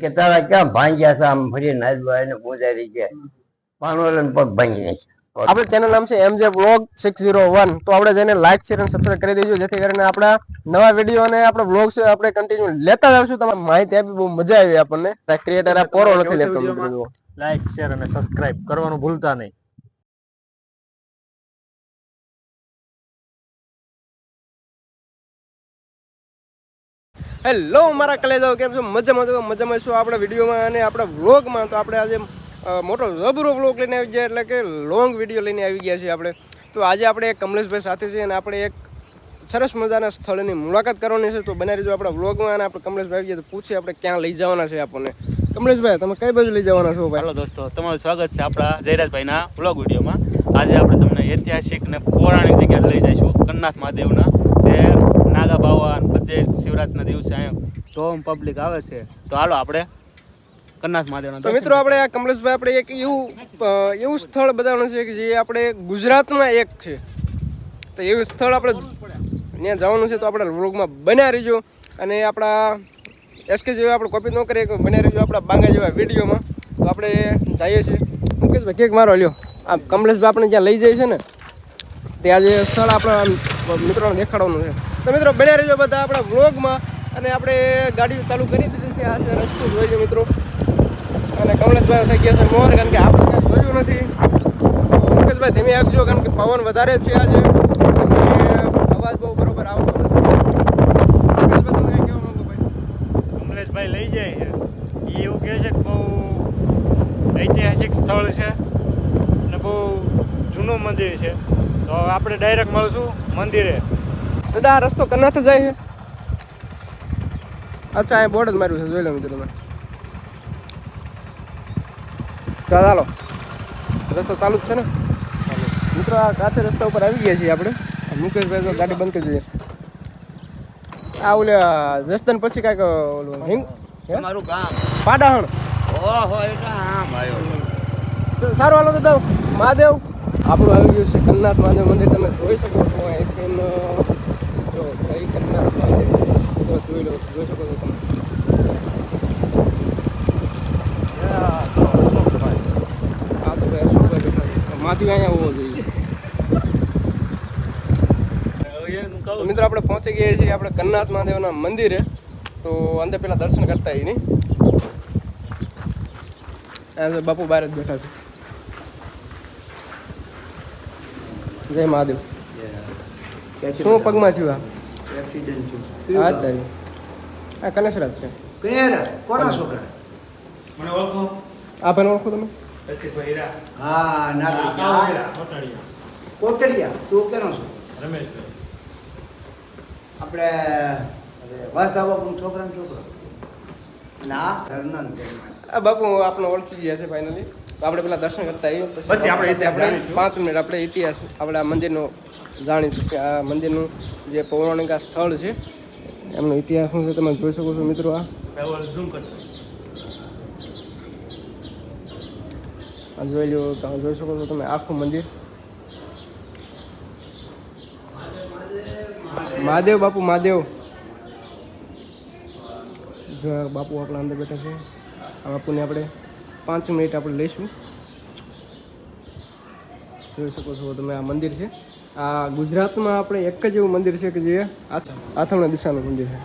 કે તારા ક્યાં ભાંગ્યા છે આમ ફરી નાજવા એને પૂજારી કે પાણોલન પગ ભાંગી નાખ્યા. આપણે ચેનલ નામ છે MJ Vlog 601. તો આપણે જઈને લાઈક શેર અને સબસ્ક્રાઇબ કરી દેજો, જેથી કરીને આપણા નવા વિડીયો અને આપણા વ્લોગ્સ આપણે કન્ટિન્યુ લેતા આવશું. તમારે માહિતી આપી બહુ મજા આવી આપણને. ક્રિએટર આ પોરો નથી લેતો મિત્રો. લાઈક શેર અને સબસ્ક્રાઇબ કરવાનું ભૂલતા નહીં. હેલો મારા કલેજાઓ, કેમ છો? મજામાં છો આપણા વિડીયોમાં અને આપણા વ્લોગમાં. તો આપણે આજે મોટો જબરો વ્લોગ લઈને આવી ગયા, એટલે કે લોંગ વિડીયો લઈને આવી ગયા છીએ આપણે. તો આજે આપણે એક કમલેશભાઈ સાથે છે અને આપણે એક સરસ મજાના સ્થળની મુલાકાત કરવાની છે. તો બનાવી જો આપણા વ્લોગમાં. અને આપણે કમલેશભાઈ આવી ગયા તો પૂછીએ આપણે ક્યાં લઈ જવાના છે આપણને. કમલેશભાઈ, તમે કઈ બાજુ લઈ જવાના છો ભાઈ? હેલો દોસ્તો, તમારું સ્વાગત છે આપણા જયરાજભાઈના વ્લોગ વિડીયોમાં. આજે આપણે તમને ઐતિહાસિક ને પૌરાણિક જગ્યાએ લઈ જઈશું. કન્નાથ મહાદેવના જે નાગા બાવા બધે શિવરાત્રિના દિવસે અહીંયા જોમ પબ્લિક આવે છે. તો હાલો આપણે કન્નાથ મહાદેવના. તો મિત્રો આપણે આ કમલેશભાઈ આપણે એક એવું સ્થળ બતાવવાનું છે કે જે આપણે ગુજરાતમાં એક છે. તો એવું સ્થળ આપણે ત્યાં જવાનું છે. તો આપણે વ્લોગમાં બન્યા રહીજો. અને આપણા SK જેવા આપણે કોપી ન કરીએ, બન્યા રહીજો આપણા બાંગા જેવા વિડીયોમાં. તો આપણે જઈએ છીએ. મુકેશભાઈ કેક મારો લ્યો. આ કમલેશભાઈ આપણે જ્યાં લઈ જાય છે ને ત્યાં જે સ્થળ આપણા મિત્રોને દેખાડવાનું છે. તો મિત્રો બન્યા રહીજો બધા આપણા વ્લોગમાં. અને આપણે ગાડી ચાલુ કરી દીધી છે. આ છે રસ્તો જોઈ લો મિત્રો. અને કમલેશભાઈ થઈ ગયા છે મોર, કારણ કે આપણે કાંઈ જોયું નથી. મુકેશભાઈ ધીમે આપજો, કારણ કે પવન વધારે છે આજે અને અવાજ બહુ બરોબર આવતો નથી. મુકેશભાઈ તમે કંઈ કહેવા માંગો ભાઈ? કમલેશભાઈ લઈ જાય છે એ એવું કહે છે કે બહુ ઐતિહાસિક સ્થળ છે અને બહુ જૂનું મંદિર છે. તો આપણે ડાયરેક્ટ મળશું મંદિરે. દાદા આ રસ્તો કન્નાથ જાય છે? અચ્છા, અહીં બોર્ડ જ માર્યું છે, જોઈ લો મિત્રો તમે. ચાલો રસ્તો ચાલુ જ છે ને મિત્રો. આ કાચે રસ્તા ઉપર આવી ગયા છીએ આપણે. મુકેશભાઈ તો ગાડી બંધ કરી દીધી. આ ઓલે જસદન પછી કાંઈક ઓલું હિંગ મારું ગામ પાડાહણ. ઓહો એટલે આમ આવ્યો. સારું હાલો દાદા. મહાદેવ આપણું આવી ગયું છે કન્નાથ મહાદેવ મંદિર. તમે જોઈ શકો છો અહીંથી જો કઈ કન્નાથ મહાદેવ તો જોઈ શકો છો તમે. માંથી અહીંયા આવવો જોઈએ. મિત્રો આપણે પહોંચી ગયા છીએ આપણે કન્નાથ મહાદેવના મંદિરે. તો અંદર પેલા દર્શન કરતા એ નહીં. બાપુ બહાર જ બેઠા છે. જય મહાદેવ. શું પગમાં થયું? આ તારી આ કનેસરાજ છે. કોના છોકરા? મને ઓળખો? આ ભાઈ ઓળખો તમે? હા નાગરિક કોટડિયા. તું કેનો છો? રમેશભાઈ. આપણે વાસદા બાપુ છોકરાનો છોકરો ના ઘરના આ બાપુ આપણે ઓળખી ગયા છે ફાઇનલી. તો આપણે પેલા દર્શન કરતા આવીએ, પછી આપણે આપણે 5 મિનિટ આપણે ઇતિહાસ આપણે આ મંદિરનો જાણીશું કે આ મંદિરનું જે પૌરાણિક આ સ્થળ છે એમનો ઇતિહાસ શું છે તમે જોઈ શકો છો મિત્રો. આ જોઈ લો, તમે જોઈ શકો છો તમે આખું મંદિર. મહાદેવ બાપુ મહાદેવ. જો બાપુ આપણા અંદર બેઠા છે. આ બાપુને આપણે 5 મિનિટ આપણે લઈશું. જોઈ શકો છો તમે આ મંદિર છે. આ ગુજરાતમાં આપણે એક જ એવું મંદિર છે કે જે આથમણા દિશાનું મંદિર છે.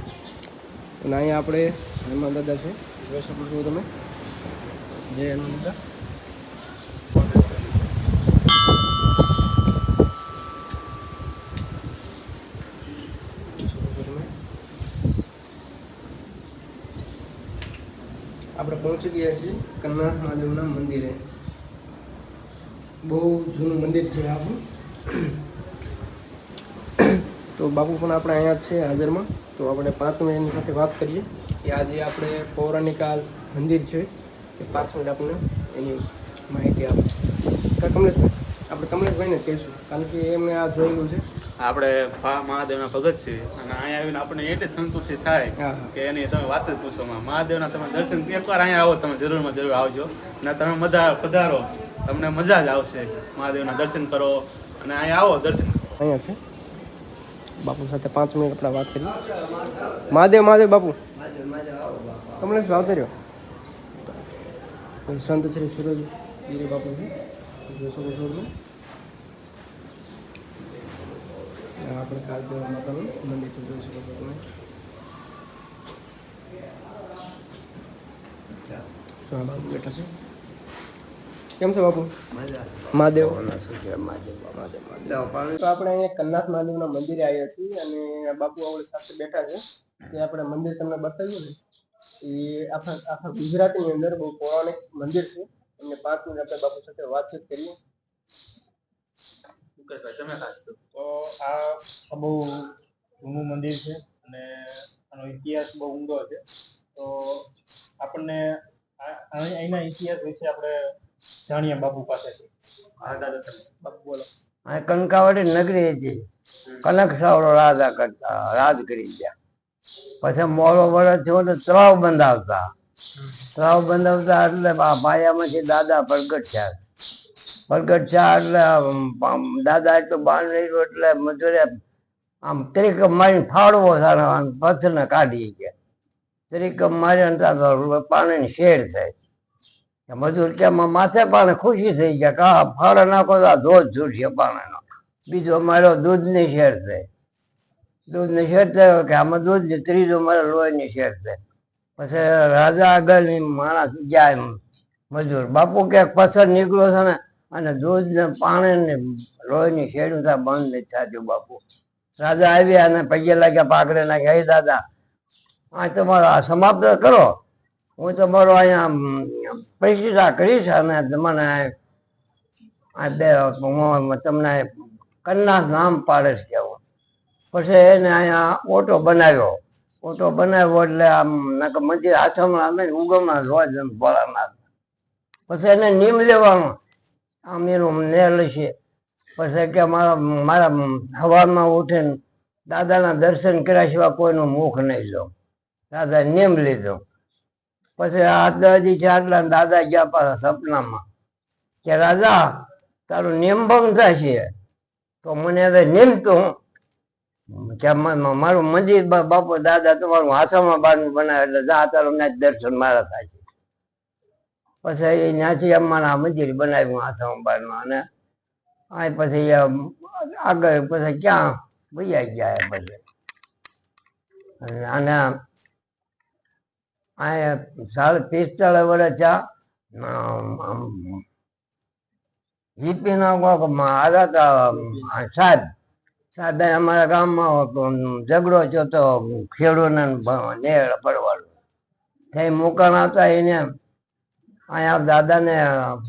અને અહીંયા આપણે હનુમાન દાદા છે, જોઈ શકો છો તમે. જય હનુમાન દાદા. આપણે પહોંચી ગયા છીએ કન્નાથ મહાદેવના મંદિરે. બહુ જૂનું મંદિર છે આપણું. તો બાપુ પણ આપણે અહીંયા જ છે હાજરમાં. તો આપણે 5 મિનિટની સાથે વાત કરીએ કે આ જે આપણે પૌરાણિક મંદિર છે એ 5 મિનિટ આપણને એની માહિતી આપે. કમલેશભાઈ, આપણે કમલેશભાઈને જ કહીશું, કારણ કે એમને આ જોયેલું છે. આપણે મહાદેવના ભગત છીએ અને અહીંયા આવીને આપણને એટલી સંતુષ્ટિ થાય કે એની તમે વાત જ પૂછો. મહાદેવના તમે દર્શન એકવાર અહીંયા આવો, તમે જરૂરમાં જરૂર આવજો અને તમે પધારો, તમને મજા જ આવશે. મહાદેવના દર્શન કરો અને અહીંયા આવો દર્શન. અહીંયા છે બાપુ સાથે 5 મિનિટ આપણે વાત કરી. મહાદેવ મહાદેવ બાપુ કમલેશ આવતો રહ્યો. સંત શ્રી સુરજ ગીરી બાપુ છે જોશો કિશોરનું. આપણે કાલદેવ માતાનું મંદિર છે જોઈ શકો છો તમે. બાપુ બેઠા છે. કેમ છે બાપુ? મહાદેવ. તો આપણે અહીંયા કન્નાથ મહાદેવના મંદિરે આવ્યા છીએ અને બાપુ આપણી સાથે બેઠા છે. જે આપણે મંદિર તમને બતાવ્યું ને એ આખા ગુજરાતની અંદર બહુ પૌરાણિક મંદિર છે. એમને 5 મિનિટ આપણે બાપુ સાથે વાતચીત કરીએ. તો આ બહુ જૂનું મંદિર છે અને આનો ઇતિહાસ બહુ ઊંડો છે. તો આપણને અહીંના ઇતિહાસ વિશે આપણે જાણીએ બાપુ પાસેથી. બાપુ બોલો. આ કંકાવટી નગરી હતી. કનક સાવડો રાજા કરતા રાજ કરી ગયા. પછી મોડો વરસ થયો તો તળાવ બંધાવતા એટલે પાયામાંથી દાદા પ્રગટ થયા. એટલે દાદા તો બાણ રહ્યો એટલે મજૂરે આમ ત્રિકમ મારીને ફાળવો સારા પથ્થરને કાઢી ગયા. ત્રિકમ માર્યા પાણીની શેર થાય. મજૂર કે માથે પાણી ખુશી થઈ ગયા કા ફાળો નાખો તો ધોધ છૂટશે પાણીનો. બીજો માર્યો દૂધની શેર થાય. દૂધની શેર થયો કે આમાં દૂધ ત્રીજો મારે લોહીની શેર થાય. પછી રાજા આગળ માણસ ગયા મજૂર બાપુ કે પથ્થર નીકળ્યો છે ને અને દૂધ ને પાણી ને લોહીની શેડું ત્યાં બંધ નથી થતું બાપુ. રાજા આવ્યા અને પગે લાગ્યા પાકડે નાખ્યા. હે દાદા આ તમારો આ સમાપ્ત કરો. હું તમારો અહીંયા પ્રતિષ્ઠા કરીશ અને તમને તમને કન્નાથ નામ પાડે છે કેવું. પછી એને અહીંયા ઓટો બનાવ્યો એટલે આમ મંદિર આશ્રમ ઉગમના હોય ભોળાનાથ. પછી એને નીમ લેવાનો આમ એનું નેર છે. પછી કે મારા સવારમાં ઉઠીને દાદાના દર્શન કર્યા સિવાય કોઈનું મુખ નહીં લો. દાદા નીમ લીધો. પછી આ દાદી છે આટલા દાદા ગયા પાછા સપનામાં કે રાજા તારું નિયમભંગ થશે તો મને હવે નિમતું કે મારું મંદિર બાપુ દાદા તમારું હાથામાં બારનું બનાવે એટલે જા તારું દર્શન મારા થાય છે. પછી એ ત્યાંથી અમારા મંદિર બનાવ્યું હાથામાં બારનું અને આ પછી આગળ પછી ક્યાં ભૈયા ગયા પછી અને આ 45 વર્ષ જીપી સાહેબ અમારા ગામમાં ઝઘડો થયો તો ખેડૂતને નેર પડવાનો થઈ મુકાણા હતા. એને અહીંયા દાદાને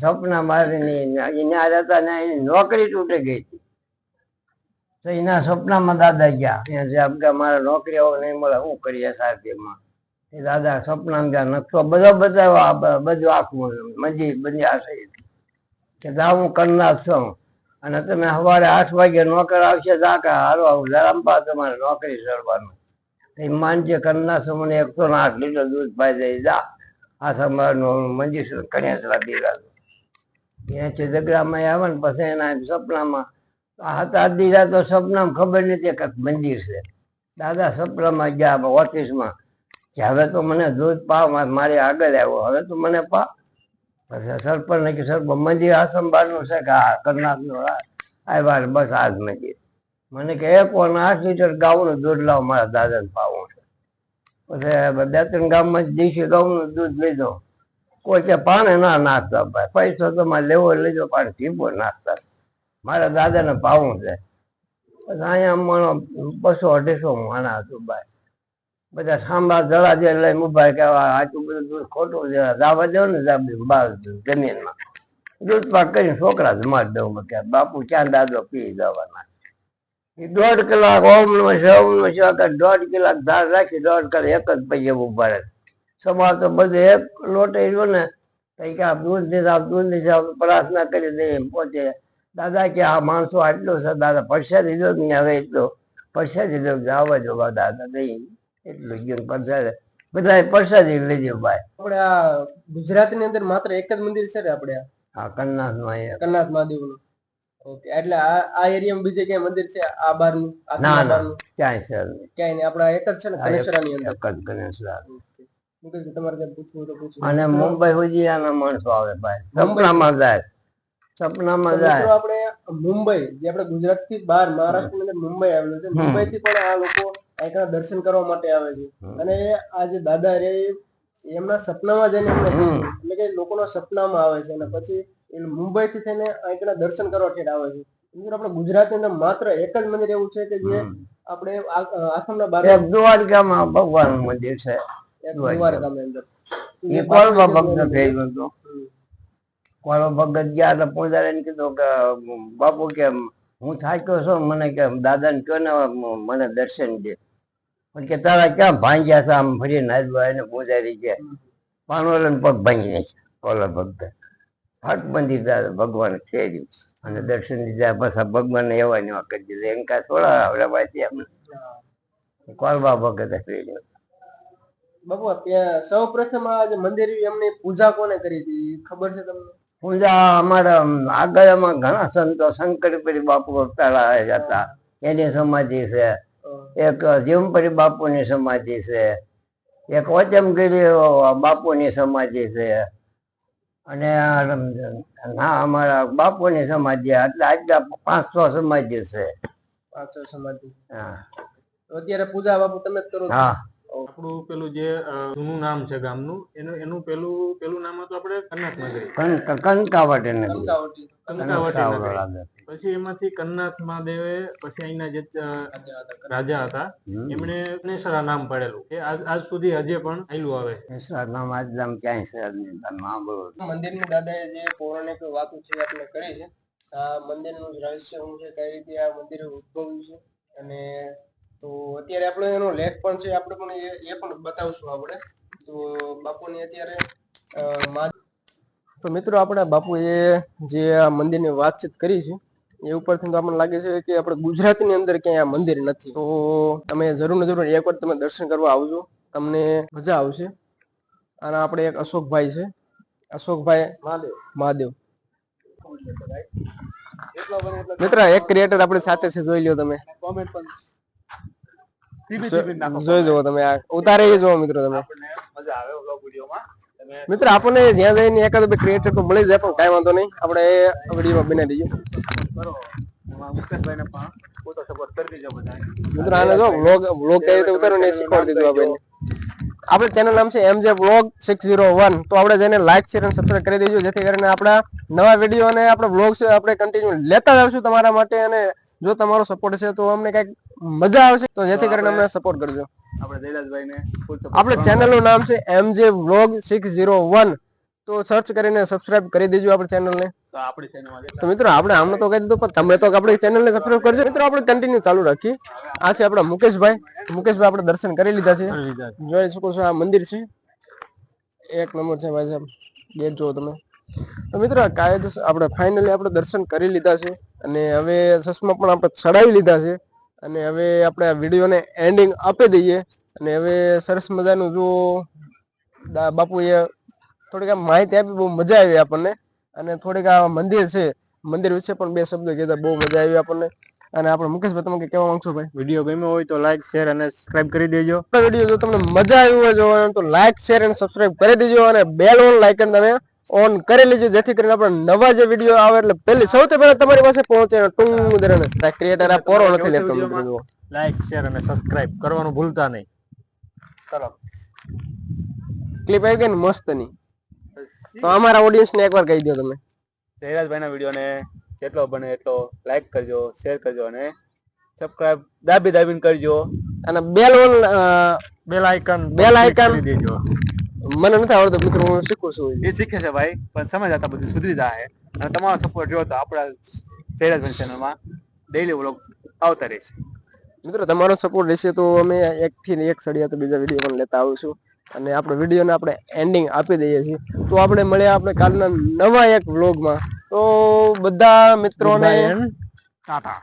સપના મારીને ત્યાં રહેતા ને એની નોકરી તૂટી ગઈ હતી. તો એના સપનામાં દાદા ગયા મારે નોકરી આવો નહીં મળે શું કરીએ સાહેબમાં. એ દાદા સપનામાં ગયા નકશો બધો બતાવ્યો બધું આખું મંદિર બંધાશે કે હું કરનાર છું અને તમે સવારે 8 વાગે નોકર આવશે હારો ધરમપા તમારે નોકરી ચડવાનું. એ માનજે કરનાર છું મને 108 લીટર દૂધ પાઈ દઈ જા આ સમારનું મંદિર કણેસરા બિરાજો. ત્યાંથી દગડામાં આવે ને પછી એના સપનામાં 7-8 દીધા તો સપનામાં ખબર નથી કે મંદિર છે. દાદા સપનામાં ગયા ઓફિસમાં કે હવે તો મને દૂધ પાવ મારી આગળ આવ્યો હવે તો મને પા. પછી સરપંચ ને કે સરપંચ મંદિર આશ્રમ બારનું છે કે આ કરનાથનું આવ્યા બસ આ જ મંદિર. મને કે 108 લીટર ગાઉનું દૂધ લાવ મારા દાદાને પાવું છે. પછી 2-3 ગામમાં દેશી ગાઉનું દૂધ લીધો. કોઈ કે પાણી ના નાખતા ભાઈ પૈસો તમારે લેવો લેજો પાણી પીવો નાખતા મારા દાદાને પાવું છે. પછી અહીંયા માણો 200-250 માણા હતું ભાઈ. બધા સાંભળા જળા જે લઈને ઉભા કે આટલું બધું દૂધ ખોટું છે દાવા દો ને જમીનમાં દૂધ પાક કરીને છોકરા જમાડી દઉં કે બાપુ ક્યાં દાદો પી જવાના. એ 1.5 કલાક ઓમ નમઃ શિવાય 1.5 કલાક ધાર રાખી 1.5 કલાક એક જ પૈયે ઉભા રહે. સવાર તો બધું એક લોટે રહ્યો ને કે આ દૂધ ની પ્રાર્થના કરી દઈએ પોતે. દાદા કે આ માણસો આટલું છે દાદા પૈસા દીધો ને હવે એટલો પૈસા દીધો આવવા જો દાદા દઈ એટલું ગયું પરસાદ બધા પરસાદી લેજો ભાઈ. આપણે આ ગુજરાતની અંદર માત્ર એક જ મંદિર છે ને આપણે આ કન્નાથ કન્નાથ મહાદેવનું. ઓકે એટલે આ એરિયામાં બીજે ક્યાંય મંદિર છે આ બારનું? ના ના ક્યાંય છે ક્યાંય નહીં આપણા એક જ છે ને ગણેશરાની અંદર. એક જ ગણેશરા. તમારે કઈ પૂછવું હોય તો પૂછો. અને મુંબઈ સુધી આના માણસો આવે ભાઈ, સપનામાં જાય, સપનામાં જાય. મિત્રો આપણે મુંબઈ, જે આપણે ગુજરાત થી બહાર મહારાષ્ટ્રની અંદર મુંબઈ આવેલું છે, મુંબઈ થી પણ આ લોકો અહીંના દર્શન કરવા માટે આવે છે. અને આ જે દાદા રે એમના સપનામાં જઈને એમને એટલે કે લોકોના સપનામાં આવે છે અને પછી એ મુંબઈ થી થઈને અહીંના દર્શન કરવા ઠેર આવે છે. મિત્રો આપણે ગુજરાતની અંદર માત્ર એક જ મંદિર એવું છે કે જે આપણે આસામના બાર એક દ્વારકામાં ભગવાનનું મંદિર છે, દ્વારકાની અંદર એ કોળવા ભક્ત થઈ ગયો હતો. કોળવા ભગત ગયા તો પૂજારીને કીધું કે બાપુ કે હું થાક્યો છું, મને કે દાદાને કયો ને મને દર્શન દે. પણ કે તારા ક્યાં ભાંગ્યા છે આમ ફરીને આવ્યા એને પૂજારી કે પાણોલન પગ ભાંગી નાખ્યા. કોળવા ભક્ત ફટ બંધી ભગવાન ખેર્યું અને દર્શન દીધા. પાછા ભગવાનને એવા ને એવા કરી દીધા. એમ કાંઈ થોડા આવડે પાછી અમને કોળવા ભગત થઈ. બાપુ ત્યાં સૌ પ્રથમ આ જે મંદિર એમની પૂજા કોને કરી હતી ખબર છે તમને? પૂજા અમારા આગળમાં ઘણા સંતો શંકરપુરી બાપુ વક્તાળા હતા, એની સમાધિ છે. એક જીવપરી બાપુની સમાધિ છે, એક વચમગીરી બાપુની સમાધિ છે, અને ના અમારા બાપુની સમાધિ. એટલે આટલા 500 સમાધિ છે. 500 સમાધિ. હા, અત્યારે પૂજા બાપુ તમે જ કરો છો? હા. આપણું પેલું જે જૂનું નામ છે ગામનું, એનું પેલું નામ હતું આપણે કન્નાથ નગરી, કંકાવટી નગરી. કંકાવટી નગરી. પછી એમાંથી કન્નાથ મહાદેવે પછી અહીંના જે રાજા હતા એમણે ગણેશરા નામ પાડેલું, કે આજ સુધી હજે પણ આયલું આવે. નામ આજ નામ ક્યાંય છે મંદિરની દાદાએ જે પૌરાણિક વાતો છે આપણે કરી છે. આ મંદિરનું રહસ્ય શું છે, કઈ રીતે આ મંદિર ઉદ્ભવ્યું છે, અને તો અત્યારે આપણે એનો લેખ પણ છે, આપણે પણ એ પણ બતાવશું આપણે. તો બાપુની અત્યારે તો મિત્રો આપણે બાપુ એ જે આ મંદિરની વાતચીત કરી છે એ ઉપરથી તો આપણને લાગે છે કે આપણે ગુજરાતની અંદર ક્યાંય આ મંદિર નથી. તો તમે જરૂર ને જરૂર એકવાર તમે દર્શન કરવા આવજો, તમને મજા આવશે. અને આપણે એક અશોકભાઈ છે, અશોકભાઈ મહાદેવ. મિત્ર એક ક્રિએટર આપણી સાથે છે, જોઈ લ્યો તમે. જોઈ જુઓ તમે, આ ઉતારે જોવો મિત્રો તમે. મિત્ર આપણને જ્યાં જઈને એકાદ બે ક્રિએટર તો મળી જાય, પણ કઈ વાંધો નહીં, આપણે વિડીયોમાં બનાવી દઈએ. મિત્રો આને જો વ્લોગ કઈ રીતે ઉતારવું ને શીખવાડી દીધું આપણે. આપણે ચેનલ નામ છે MJ Vlog 601. તો આપણે જેને લાઈક શેર અને સબસ્ક્રાઇબ કરી દેજો, જેથી કરીને આપણા નવા વિડીયો અને આપણા વ્લોગ છે આપણે કન્ટિન્યુ લેતા આવશું તમારા માટે. અને જો તમારો સપોર્ટ છે તો અમને કઈક મજા આવશે, તો જેથી કરીને અમને સપોર્ટ કરજો. આપણે ચેનલનું નામ છે MJ Vlog 601. તો સર્ચ કરીને સબસ્ક્રાઇબ કરી દેજો આપણી ચેનલને. તો મિત્રો આપણે આમને તો કહી દીધું, પણ તમે તો આપણી ચેનલને સબસ્ક્રાઇબ કરજો. મિત્રો આપણે કન્ટિન્યુ ચાલુ રાખીએ. આ છે આપણા મુકેશભાઈ. મુકેશભાઈ આપણે દર્શન કરી લીધા છે, જોઈ શકો છો. આ મંદિર છે, એક નંબર છે ભાઈ સાહેબ, ગેટ જુઓ તમે. તો મિત્રો કાયદેસર આપણે ફાઇનલી આપણે દર્શન કરી લીધા છે, અને હવે ચશ્મા પણ આપણે ચડાવી લીધા છે, અને હવે આપણે આ વિડીયોને એન્ડિંગ આપી દઈએ. અને હવે સરસ મજાનું જો બાપુએ થોડીક આ માહિતી આપી, બહુ મજા આવી આપણને. અને થોડીક આ મંદિર છે, મંદિર વિશે પણ બે શબ્દો કીધા, બહુ મજા આવી આપણને. અને આપણે મુકેશભાઈ તમે કહેવા માંગશો ભાઈ? વિડીયો ગમ્યો હોય તો લાઈક શેર અને સબસ્ક્રાઇબ કરી દેજો. વિડીયો જો તમને મજા આવી હોય જોવાનું તો લાઈક શેર અને સબસ્ક્રાઇબ કરી દેજો, અને બેલ ઓન લાઇકન તમે ઓન કરી લેજો, જેથી કરીને આપણે નવા જે વિડીયો આવે એટલે પહેલી સૌથી પહેલા તમારી પાસે પહોંચે. ટૂંક દરને ક્રિએટર આ પોરો નથી લેતો. મિત્રો લાઈક શેર અને સબસ્ક્રાઇબ કરવાનું ભૂલતા નહીં. ચલો ક્લિપ આવી ગઈ ને મસ્ત ની, તો અમારા ઓડિયન્સ ને એકવાર કહી દો તમે. જયરાજભાઈના વિડીયોને જેટલો બને એટલો લાઈક કરજો, શેર કરજો અને સબસ્ક્રાઇબ દાબીને કરજો. અને બેલ આઇકન દેજો. મને નથી આવડતું મિત્રો, હું શીખું છું. એ શીખે છે ભાઈ, પણ સમજ આવતા બધું સુધરી જાય. અને તમારો સપોર્ટ રહ્યો તો આપણા જયરાજભાઈ ચેનલમાં ડેઈલી વ્લોગ આવતા રહેશે. મિત્રો તમારો સપોર્ટ રહેશે તો અમે એકથી એક સળિયા તો બીજા વિડીયો પણ લેતા આવીશું. અને આપણે વિડીયોને આપણે એન્ડિંગ આપી દઈએ છીએ. તો આપણે મળ્યા આપણે કાલના નવા એક વ્લોગમાં. તો બધા મિત્રોને ટાટા.